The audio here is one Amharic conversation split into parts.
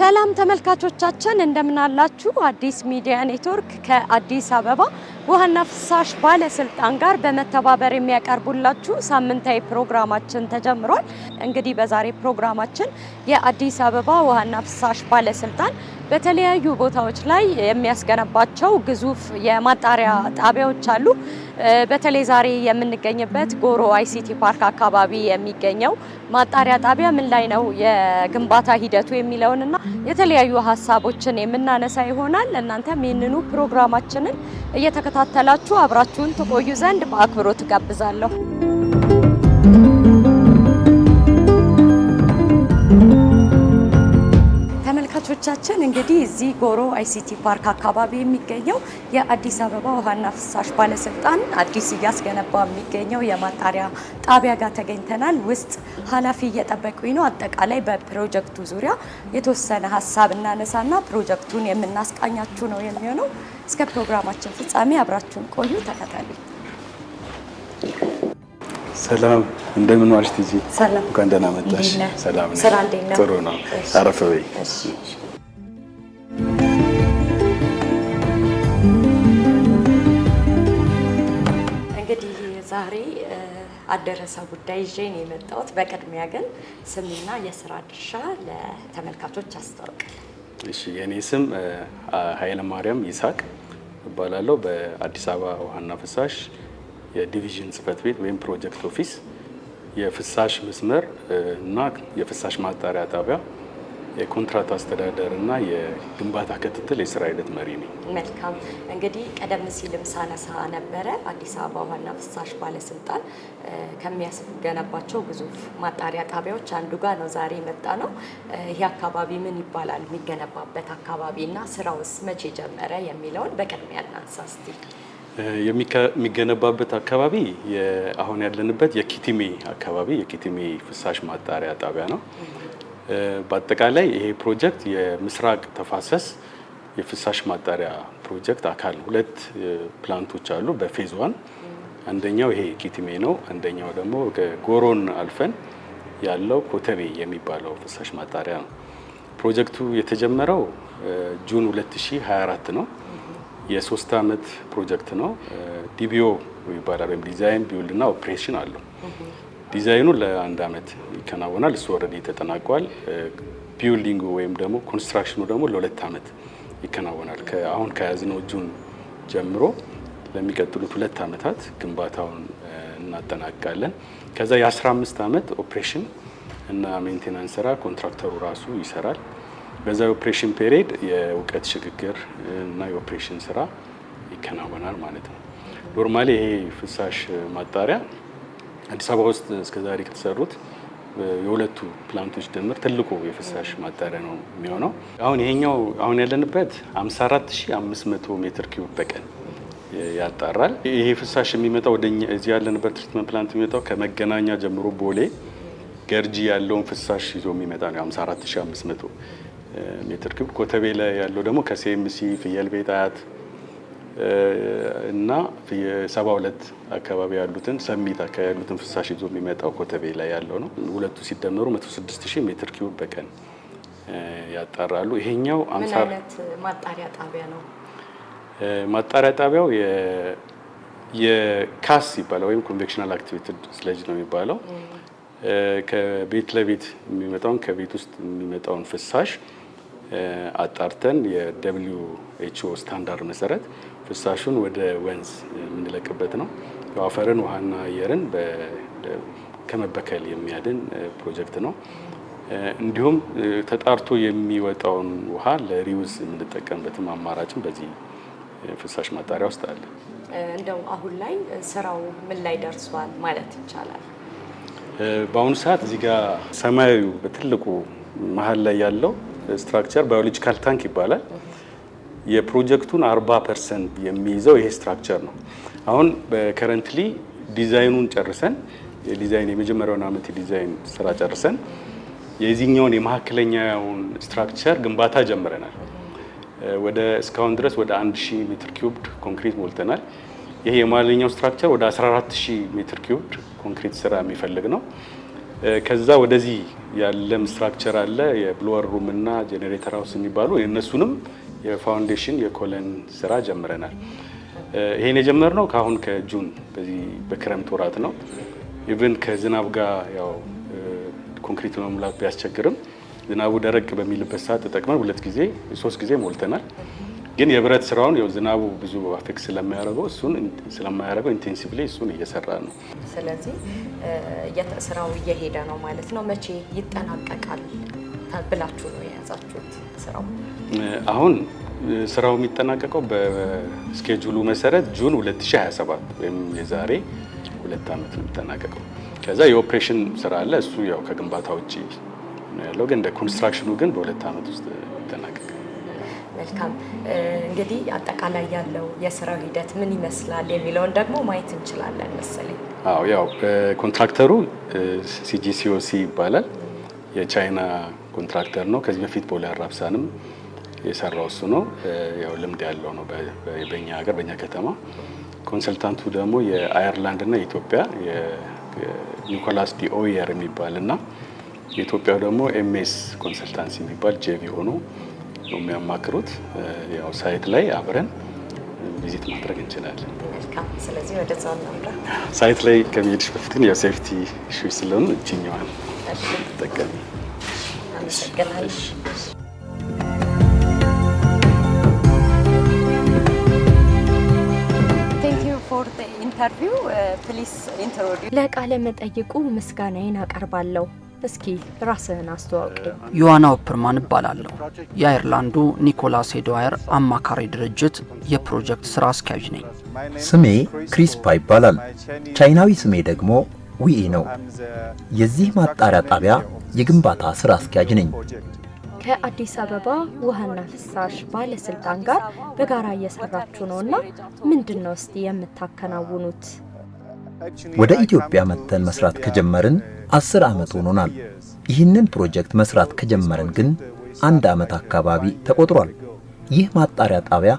ሰላም ተመልካቾቻችን እንደምን አላችሁ? አዲስ ሚዲያ ኔትወርክ ከአዲስ አበባ ውሃና ፍሳሽ ባለስልጣን ጋር በመተባበር የሚያቀርቡላችሁ ሳምንታዊ ፕሮግራማችን ተጀምሯል። እንግዲህ በዛሬ ፕሮግራማችን የአዲስ አበባ ውሃና ፍሳሽ ባለስልጣን በተለያዩ ቦታዎች ላይ የሚያስገነባቸው ግዙፍ የማጣሪያ ጣቢያዎች አሉ። በተለይ ዛሬ የምንገኝበት ጎሮ አይሲቲ ፓርክ አካባቢ የሚገኘው ማጣሪያ ጣቢያ ምን ላይ ነው የግንባታ ሂደቱ የሚለውንና የተለያዩ ሀሳቦችን የምናነሳ ይሆናል። እናንተም ይህንኑ ፕሮግራማችንን እየተከታተላችሁ አብራችሁን ትቆዩ ዘንድ በአክብሮት ጋብዛለሁ። ተመልካቾቻችን እንግዲህ እዚህ ጎሮ አይሲቲ ፓርክ አካባቢ የሚገኘው የአዲስ አበባ ውሃና ፍሳሽ ባለስልጣን አዲስ እያስገነባ የሚገኘው የማጣሪያ ጣቢያ ጋር ተገኝተናል። ውስጥ ኃላፊ እየጠበቁኝ ነው። አጠቃላይ በፕሮጀክቱ ዙሪያ የተወሰነ ሀሳብ እናነሳና ፕሮጀክቱን የምናስቃኛችሁ ነው የሚሆነው። እስከ ፕሮግራማችን ፍጻሜ አብራችሁን ቆዩ፣ ተከታተሉ። ሰላም እንደምን ዋልሽ ቲጂ? ሰላም እንኳን ደህና መጣሽ። ሰላም ነኝ። ስራ እንዴት ነው? ጥሩ ነው። አረፍ በይ። እንግዲህ ዛሬ አደረሰ ጉዳይ ይዤ ነው የመጣሁት። በቅድሚያ ግን ስምና የስራ ድርሻ ለተመልካቾች አስተዋውቃለሁ። እሺ፣ የኔ ስም ኃይለ ማርያም ይስሐቅ እባላለሁ። በአዲስ አበባ ውሃና ፍሳሽ የዲቪዥን ጽህፈት ቤት ወይም ፕሮጀክት ኦፊስ የፍሳሽ መስመር እና የፍሳሽ ማጣሪያ ጣቢያ የኮንትራት አስተዳደር እና የግንባታ ክትትል የስራ ሂደት መሪ ነኝ። መልካም። እንግዲህ ቀደም ሲልም ሳነሳ ነበረ አዲስ አበባ ውሃና ፍሳሽ ባለስልጣን ከሚያስገነባቸው ግዙፍ ማጣሪያ ጣቢያዎች አንዱ ጋር ነው ዛሬ የመጣ ነው። ይህ አካባቢ ምን ይባላል? የሚገነባበት አካባቢ እና ስራውስ መቼ ጀመረ የሚለውን በቅድሚያ እናንሳ እስቲ። የሚገነባበት አካባቢ አሁን ያለንበት የኪቲሜ አካባቢ የኪቲሜ ፍሳሽ ማጣሪያ ጣቢያ ነው። በአጠቃላይ ይሄ ፕሮጀክት የምስራቅ ተፋሰስ የፍሳሽ ማጣሪያ ፕሮጀክት አካል ሁለት ፕላንቶች አሉ በፌዝ 1። አንደኛው ይሄ ኪቲሜ ነው። አንደኛው ደግሞ ጎሮን አልፈን ያለው ኮተቤ የሚባለው ፍሳሽ ማጣሪያ ነው። ፕሮጀክቱ የተጀመረው ጁን 2024 ነው። የ3 አመት ፕሮጀክት ነው። ዲቢኦ ይባላል ወይም ዲዛይን ቢውልድ እና ኦፕሬሽን አለው። ዲዛይኑ ለ1 አመት ይከናወናል። እሱ ኦልሬዲ ተጠናቋል። ቢውልዲንጉ ወይም ደግሞ ኮንስትራክሽኑ ደግሞ ለ2 አመት ይከናወናል። አሁን ከያዝነው ጁን ጀምሮ ለሚቀጥሉት 2 አመታት ግንባታውን እናጠናቅቃለን። ከዛ የ15 አመት ኦፕሬሽን እና ሜንቴናንስ ስራ ኮንትራክተሩ ራሱ ይሰራል። በዛ ኦፕሬሽን ፔሪድ የእውቀት ሽግግር እና የኦፕሬሽን ስራ ይከናወናል ማለት ነው። ኖርማሊ ይሄ ፍሳሽ ማጣሪያ አዲስ አበባ ውስጥ እስከዛሬ ከተሰሩት የሁለቱ ፕላንቶች ድምር ትልቁ የፍሳሽ ማጣሪያ ነው የሚሆነው። ይሄኛው አሁን ያለንበት 54500 ሜትር ኪዩብ በቀን ያጣራል። ይሄ ፍሳሽ የሚመጣው ወደኛ እዚህ ያለንበት ትሪትመንት ፕላንት የሚመጣው ከመገናኛ ጀምሮ ቦሌ ገርጂ ያለውን ፍሳሽ ይዞ የሚመጣ ነው 54500 ሜትር ኪዩብ። ኮተቤ ላይ ያለው ደግሞ ከሲኤምሲ ፍየል ቤት አያት እና 72 አካባቢ ያሉትን ሰሚት አካባቢ ያሉትን ፍሳሽ ይዞ የሚመጣው ኮተቤ ላይ ያለው ነው። ሁለቱ ሲደመሩ 106000 ሜትር ኪዩብ በቀን ያጣራሉ። ይሄኛው ምን አይነት ማጣሪያ ጣቢያ ነው? ማጣሪያ ጣቢያው የካስ ይባላል ወይም ኮንቬክሽናል አክቲቬትድ ስሌጅ ነው የሚባለው። ከቤት ለቤት የሚመጣውን ከቤት ውስጥ የሚመጣውን ፍሳሽ አጣርተን የWHO ስታንዳርድ መሰረት ፍሳሹን ወደ ወንዝ የምንለቅበት ነው። አፈርን፣ ውሃና አየርን ከመበከል የሚያድን ፕሮጀክት ነው። እንዲሁም ተጣርቶ የሚወጣውን ውሃ ለሪዩዝ የምንጠቀምበትም አማራጭም በዚህ ፍሳሽ ማጣሪያ ውስጥ አለ። እንደው አሁን ላይ ስራው ምን ላይ ደርሷል ማለት ይቻላል? በአሁኑ ሰዓት እዚህ ጋር ሰማያዊ በትልቁ መሀል ላይ ያለው ስትራክቸር ባዮሎጂካል ታንክ ይባላል። የፕሮጀክቱን 40% የሚይዘው ይሄ ስትራክቸር ነው። አሁን በከረንትሊ ዲዛይኑን ጨርሰን የመጀመሪያውን አመት የዲዛይን ስራ ጨርሰን የዚህኛውን የመካከለኛውን ስትራክቸር ግንባታ ጀምረናል። እስካሁን ድረስ ወደ 1000 ሜትር ኪዩብ ኮንክሪት ሞልተናል። ይሄ የመሀለኛው ስትራክቸር ወደ 14000 ሜትር ኪዩብ ኮንክሪት ስራ የሚፈልግ ነው። ከዛ ወደዚህ ያለም ስትራክቸር አለ የብሎወር ሩም እና ጄኔሬተር ሃውስ የሚባሉ የነሱንም የፋውንዴሽን የኮለን ስራ ጀምረናል። ይሄን የጀመርነው ካሁን ከጁን በዚህ በክረምት ወራት ነው። ኢቭን ከዝናብ ጋር ያው ኮንክሪት መሙላት ቢያስቸግርም ዝናቡ ደረቅ በሚልበት ሰዓት ተጠቅመን 2 ጊዜ 3 ጊዜ ሞልተናል። ግን የብረት ስራውን ያው ዝናቡ ብዙ አፌክት ስለማያደርገው ኢንቴንሲቭሊ እሱን እየሰራ ነው። ስለዚህ ስራው እየሄደ ነው ማለት ነው። መቼ ይጠናቀቃል ብላችሁ ነው የያዛችሁት ስራው? አሁን ስራው የሚጠናቀቀው በስኬጁሉ መሰረት ጁን 2027 ወይም የዛሬ 2 ዓመት ነው የሚጠናቀቀው። ከዛ የኦፕሬሽን ስራ አለ እሱ ያው ከግንባታ ውጪ ነው ያለው። ግን እንደ ኮንስትራክሽኑ ግን በ2 ዓመት ውስጥ ይጠናቀቃል። መልካም እንግዲህ አጠቃላይ ያለው የስራው ሂደት ምን ይመስላል የሚለውን ደግሞ ማየት እንችላለን መሰለኝ። አዎ ያው ኮንትራክተሩ ሲጂሲኦሲ ይባላል። የቻይና ኮንትራክተር ነው። ከዚህ በፊት ቦሌ አራብሳንም የሰራው እሱ ነው። ያው ልምድ ያለው ነው በእኛ ሀገር በእኛ ከተማ። ኮንሰልታንቱ ደግሞ የአየርላንድ እና የኢትዮጵያ የኒኮላስ ዲ ኦየር የሚባልና የኢትዮጵያው ደግሞ ኤምኤስ ኮንሰልታንሲ የሚባል ጄቪ ሆኖ ነው የሚያማክሩት። ያው ሳይት ላይ አብረን ቪዚት ማድረግ እንችላለን። መልካም ስለዚህ ወደዛው እናምራ። ሳይት ላይ ከመሄድሽ በፊት ግን ያው ሴፍቲ ኢሹ ስለሆነ እቺኛዋን ተጠቀሚ። አመሰግናለሁ። ፎር ዘ ኢንተርቪው ፕሊስ ኢንትሮዲዩስ። ለቃለ መጠይቁ ምስጋናዬን አቀርባለሁ። እስኪ ራስህን አስተዋውቅ። ዮሐና ኦፐርማን እባላለሁ። የአየርላንዱ ኒኮላስ ዶየር አማካሪ ድርጅት የፕሮጀክት ስራ አስኪያጅ ነኝ። ስሜ ክሪስፓ ይባላል። ቻይናዊ ስሜ ደግሞ ዊኢ ነው። የዚህ ማጣሪያ ጣቢያ የግንባታ ስራ አስኪያጅ ነኝ። ከአዲስ አበባ ውሃና ፍሳሽ ባለስልጣን ጋር በጋራ እየሰራችሁ ነውና ምንድነው እስቲ የምታከናውኑት? ወደ ኢትዮጵያ መጥተን መስራት ከጀመርን 10 ዓመት ሆኖናል። ይህንን ፕሮጀክት መስራት ከጀመርን ግን 1 ዓመት አካባቢ ተቆጥሯል። ይህ ማጣሪያ ጣቢያ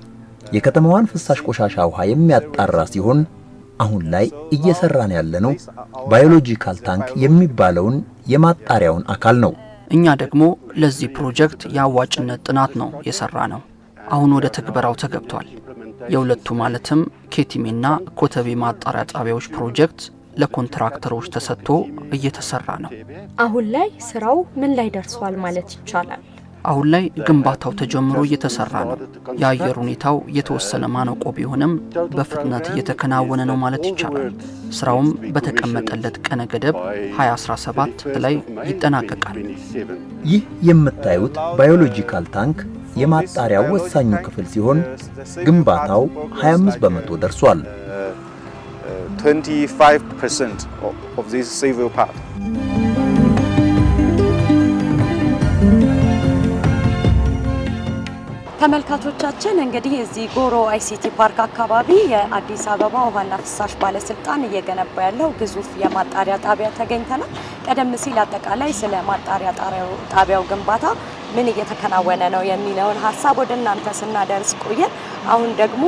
የከተማዋን ፍሳሽ ቆሻሻ ውሃ የሚያጣራ ሲሆን አሁን ላይ እየሰራን ያለነው ባዮሎጂካል ታንክ የሚባለውን የማጣሪያውን አካል ነው። እኛ ደግሞ ለዚህ ፕሮጀክት የአዋጭነት ጥናት ነው የሰራ ነው። አሁን ወደ ትግበራው ተገብቷል። የሁለቱ ማለትም ኬቲሜና ኮተቤ ማጣሪያ ጣቢያዎች ፕሮጀክት ለኮንትራክተሮች ተሰጥቶ እየተሰራ ነው። አሁን ላይ ስራው ምን ላይ ደርሷል ማለት ይቻላል? አሁን ላይ ግንባታው ተጀምሮ እየተሰራ ነው። የአየር ሁኔታው የተወሰነ ማነቆ ቢሆንም በፍጥነት እየተከናወነ ነው ማለት ይቻላል። ስራውም በተቀመጠለት ቀነ ገደብ 2017 ላይ ይጠናቀቃል። ይህ የምታዩት ባዮሎጂካል ታንክ የማጣሪያው ወሳኙ ክፍል ሲሆን ግንባታው 25 በመቶ ደርሷል። 25% of this civil part. ተመልካቾቻችን እንግዲህ እዚህ ጎሮ አይሲቲ ፓርክ አካባቢ የአዲስ አበባ ውሃና ፍሳሽ ባለስልጣን እየገነባ ያለው ግዙፍ የማጣሪያ ጣቢያ ተገኝተናል። ቀደም ሲል አጠቃላይ ስለ ማጣሪያ ጣቢያው ግንባታ ምን እየተከናወነ ነው የሚለውን ሀሳብ ወደ እናንተ ስናደርስ ቆየን። አሁን ደግሞ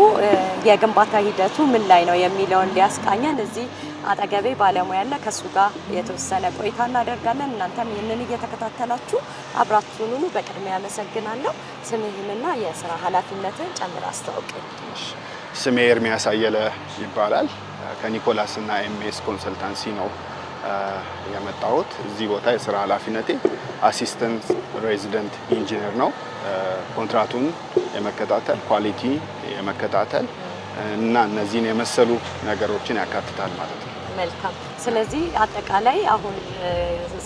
የግንባታ ሂደቱ ምን ላይ ነው የሚለውን ሊያስቃኘን እዚህ አጠገቤ ባለሙያ አለ። ከሱ ጋር የተወሰነ ቆይታ እናደርጋለን። እናንተም ይህንን እየተከታተላችሁ አብራችሁን ሁኑ። በቅድሚያ አመሰግናለሁ። ስምህንና የስራ ኃላፊነትን ጨምር አስተዋውቀኝ። ስሜ ኤርሚያስ አየለ ይባላል። ከኒኮላስ እና ኤምኤስ ኮንሰልታንሲ ነው የመጣሁት። እዚህ ቦታ የስራ ኃላፊነቴ አሲስታንት ሬዚደንት ኢንጂነር ነው። ኮንትራቱን የመከታተል ኳሊቲ የመከታተል እና እነዚህን የመሰሉ ነገሮችን ያካትታል ማለት ነው። መልካም። ስለዚህ አጠቃላይ አሁን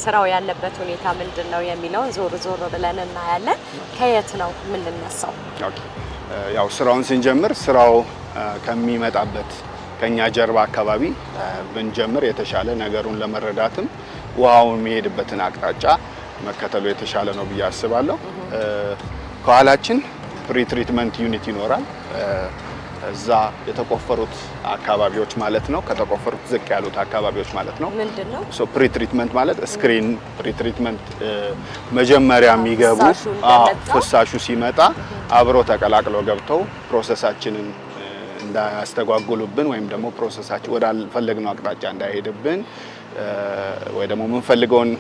ስራው ያለበት ሁኔታ ምንድነው የሚለውን ዞር ዞር ብለን እናያለን። ከየት ነው የምንነሳው? ኦኬ፣ ያው ስራውን ስንጀምር ስራው ከሚመጣበት ከኛ ጀርባ አካባቢ ብንጀምር የተሻለ ነገሩን ለመረዳትም ውሃው የሚሄድበትን አቅጣጫ መከተሉ የተሻለ ነው ብዬ አስባለሁ። ከኋላችን ፕሪትሪትመንት ዩኒት ይኖራል። እዛ የተቆፈሩት አካባቢዎች ማለት ነው። ከተቆፈሩት ዝቅ ያሉት አካባቢዎች ማለት ነው። ምንድነው ፕሪትሪትመንት ማለት ስክሪን ፕሪትሪትመንት መጀመሪያ የሚገቡ ፍሳሹ ሲመጣ አብሮ ተቀላቅሎ ገብተው ፕሮሰሳችንን እንዳያስተጓጉሉብን ወይም ደግሞ ፕሮሰሳችን ወዳልፈለግነው አቅጣጫ እንዳይሄድብን ወይ ደግሞ የምንፈልገውን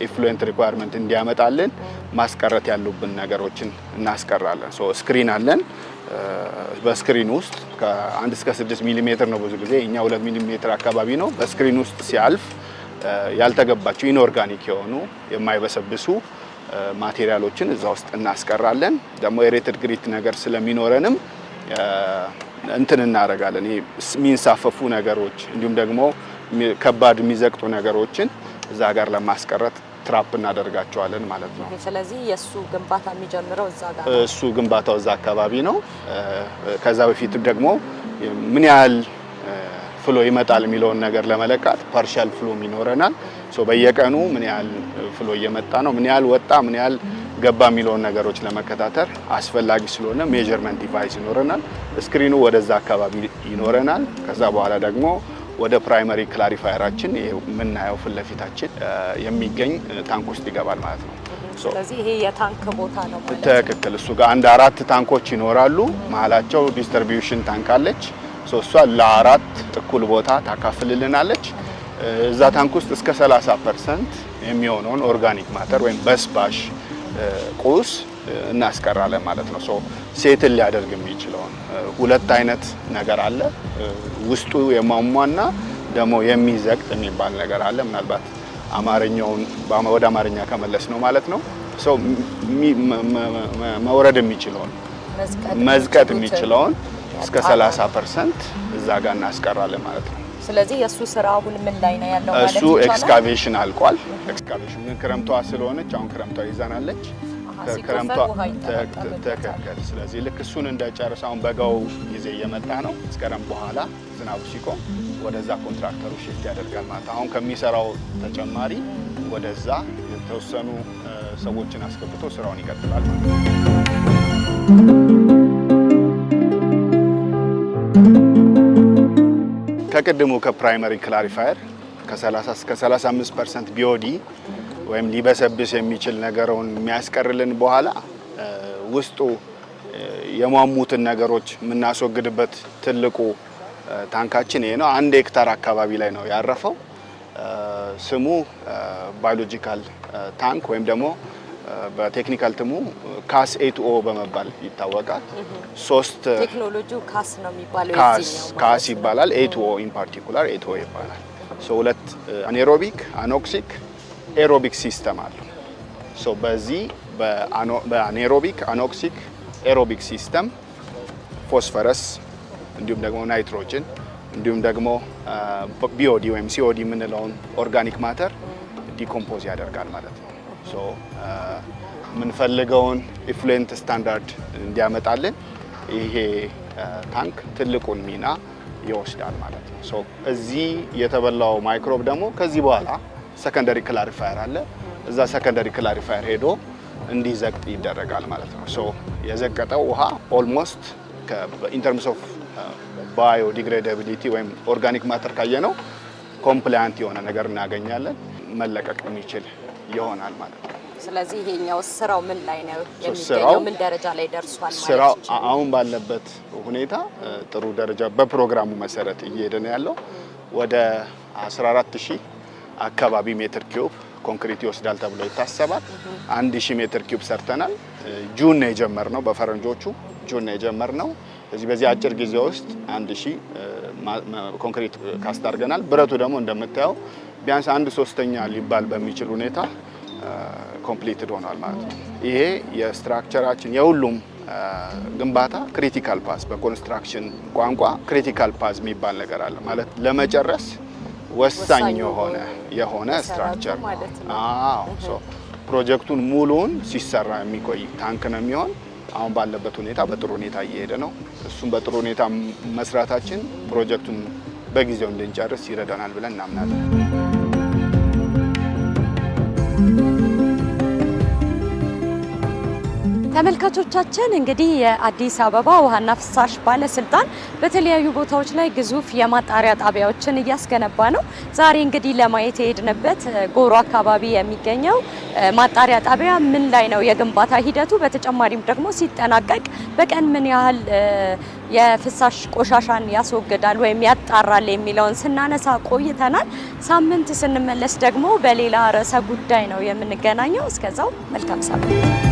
ኢፍሉዌንት ሪኳየርመንት እንዲያመጣልን ማስቀረት ያሉብን ነገሮችን እናስቀራለን። ሶ ስክሪን አለን። በስክሪን ውስጥ ከ1 እስከ 6 ሚሊ ሜትር ነው ብዙ ጊዜ እኛ 2 ሚሊ ሜትር አካባቢ ነው። በስክሪን ውስጥ ሲያልፍ ያልተገባቸው ኢንኦርጋኒክ የሆኑ የማይበሰብሱ ማቴሪያሎችን እዛ ውስጥ እናስቀራለን። ደግሞ ኤሬትድ ግሪት ነገር ስለሚኖረንም እንትን እናደርጋለን። ይሄ የሚንሳፈፉ ነገሮች እንዲሁም ደግሞ ከባድ የሚዘቅጡ ነገሮችን እዛ ጋር ለማስቀረት ትራፕ እናደርጋቸዋለን ማለት ነው። ስለዚህ የሱ ግንባታ የሚጀምረው እዛ ጋር ነው። እሱ ግንባታው እዛ አካባቢ ነው። ከዛ በፊት ደግሞ ምን ያህል ፍሎ ይመጣል የሚለውን ነገር ለመለካት ፓርሻል ፍሎ ይኖረናል። ሶ በየቀኑ ምን ያህል ፍሎ እየመጣ ነው፣ ምን ያህል ወጣ፣ ምን ያህል ገባ የሚለውን ነገሮች ለመከታተል አስፈላጊ ስለሆነ ሜዠርመንት ዲቫይስ ይኖረናል። ስክሪኑ ወደዛ አካባቢ ይኖረናል። ከዛ በኋላ ደግሞ ወደ ፕራይመሪ ክላሪፋየራችን የምናየው ፊት ለፊታችን የሚገኝ ታንክ ውስጥ ይገባል ማለት ነው። ስለዚህ ይሄ የታንክ ቦታ ነው ማለት ነው። ትክክል። እሱ ጋር አንድ 4 ታንኮች ይኖራሉ። መሀላቸው ዲስትሪቢዩሽን ታንክ አለች። እሷ ለ4 እኩል ቦታ ታካፍልልናለች። እዛ ታንክ ውስጥ እስከ 30% የሚሆነውን ኦርጋኒክ ማተር ወይም በስባሽ ቁስ እናስቀራለን ማለት ነው። ሶ ሴትን ሊያደርግ የሚችለውን 2 አይነት ነገር አለ። ውስጡ የሟሟና ደግሞ የሚዘቅጥ የሚባል ነገር አለ። ምናልባት አማርኛውን ወደ አማርኛ ከመለስ ነው ማለት ነው። ሶ መውረድ የሚችለውን መዝቀጥ የሚችለውን እስከ 30% እዛ ጋር እናስቀራለን ማለት ነው። ስለዚህ የሱ ስራ አሁን ምን ላይ ነው ያለው ማለት ነው? እሱ ኤክስካቬሽን አልቋል። ኤክስካቬሽን ክረምቷ ስለሆነች አሁን ክረምቷ ይዛናለች። ክረምቷ ተከከል። ስለዚህ ልክ እሱን እንደጨርስ አሁን በጋው ጊዜ እየመጣ ነው። መስከረም በኋላ ዝናቡ ሲቆም ወደዛ ኮንትራክተሩ ሽፍት ያደርጋል ማለት አሁን ከሚሰራው ተጨማሪ ወደዛ የተወሰኑ ሰዎችን አስገብቶ ስራውን ይቀጥላል ማለት ነው። ከቅድሙ ከፕራይመሪ ክላሪፋየር ከ30 እስከ 35% ቢኦዲ ወይም ሊበሰብስ የሚችል ነገሩን የሚያስቀርልን በኋላ ውስጡ የሟሙትን ነገሮች የምናስወግድበት ትልቁ ታንካችን ይሄ ነው። 1 ሄክታር አካባቢ ላይ ነው ያረፈው። ስሙ ባዮሎጂካል ታንክ ወይም ደግሞ በቴክኒካል ትሙ ካስ ኤ2ኦ በመባል ይታወቃል። ቴክኖሎጂው ካስ ነው የሚባለው። ካስ ይባላል። ኤ2ኦ ኢን ፓርቲኩላር ኤ2ኦ ይባላል። ሶ 2 አኔሮቢክ አኖክሲክ ኤሮቢክ ሲስተም አለው። ሶ በዚህ በአኔሮቢክ አኖክሲክ ኤሮቢክ ሲስተም ፎስፈረስ እንዲሁም ደግሞ ናይትሮጅን እንዲሁም ደግሞ ቢኦዲ ወይም ሲኦዲ የምንለውን ኦርጋኒክ ማተር ዲኮምፖዝ ያደርጋል ማለት ነው። ሶ የምንፈልገውን ኢፍሉዌንት ስታንዳርድ እንዲያመጣልን ይሄ ታንክ ትልቁን ሚና ይወስዳል ማለት ነው። ሶ እዚህ የተበላው ማይክሮብ ደግሞ ከዚህ በኋላ ሰከንደሪ ክላሪፋየር አለ። እዛ ሰከንደሪ ክላሪፋየር ሄዶ እንዲዘቅጥ ይደረጋል ማለት ነው። ሶ የዘቀጠው ውሃ ኦልሞስት ኢን ተርምስ ኦፍ ባዮዲግሬዳቢሊቲ ወይም ኦርጋኒክ ማተር ካየነው ኮምፕላያንት የሆነ ነገር እናገኛለን። መለቀቅ የሚችል ይሆናል ማለት ነው። ስለዚህ ይሄኛው ስራው ምን ላይ ነው የሚገኘው? ምን ደረጃ ላይ ደርሷል ማለት ነው? ስራው አሁን ባለበት ሁኔታ ጥሩ ደረጃ በፕሮግራሙ መሰረት እየሄደ ነው ያለው። ወደ 14000 አካባቢ ሜትር ኪዩብ ኮንክሪት ይወስዳል ተብሎ ይታሰባል። 1000 ሜትር ኪዩብ ሰርተናል። ጁን ነው የጀመርነው፣ በፈረንጆቹ ጁን ነው የጀመርነው። በዚህ አጭር ጊዜ ውስጥ 1000 ኮንክሪት ካስት አድርገናል። ብረቱ ደግሞ እንደምታየው ቢያንስ 1/3 ሊባል በሚችል ሁኔታ ኮምፕሊትድ ሆኗል ማለት ነው። ይሄ የስትራክቸራችን የሁሉም ግንባታ ክሪቲካል ፓዝ፣ በኮንስትራክሽን ቋንቋ ክሪቲካል ፓዝ የሚባል ነገር አለ ማለት ለመጨረስ ወሳኝ የሆነ ስትራክቸር ማለት ነው። ሶ ፕሮጀክቱን ሙሉውን ሲሰራ የሚቆይ ታንክ ነው የሚሆን። አሁን ባለበት ሁኔታ በጥሩ ሁኔታ እየሄደ ነው። እሱም በጥሩ ሁኔታ መስራታችን ፕሮጀክቱን በጊዜው እንድንጨርስ ይረዳናል ብለን እናምናለን። ተመልካቾቻችን እንግዲህ የአዲስ አበባ ውሃና ፍሳሽ ባለስልጣን በተለያዩ ቦታዎች ላይ ግዙፍ የማጣሪያ ጣቢያዎችን እያስገነባ ነው። ዛሬ እንግዲህ ለማየት የሄድንበት ጎሮ አካባቢ የሚገኘው ማጣሪያ ጣቢያ ምን ላይ ነው የግንባታ ሂደቱ፣ በተጨማሪም ደግሞ ሲጠናቀቅ በቀን ምን ያህል የፍሳሽ ቆሻሻን ያስወግዳል ወይም ያጣራል የሚለውን ስናነሳ ቆይተናል። ሳምንት ስንመለስ ደግሞ በሌላ ርዕሰ ጉዳይ ነው የምንገናኘው። እስከዛው መልካም ሳምንት።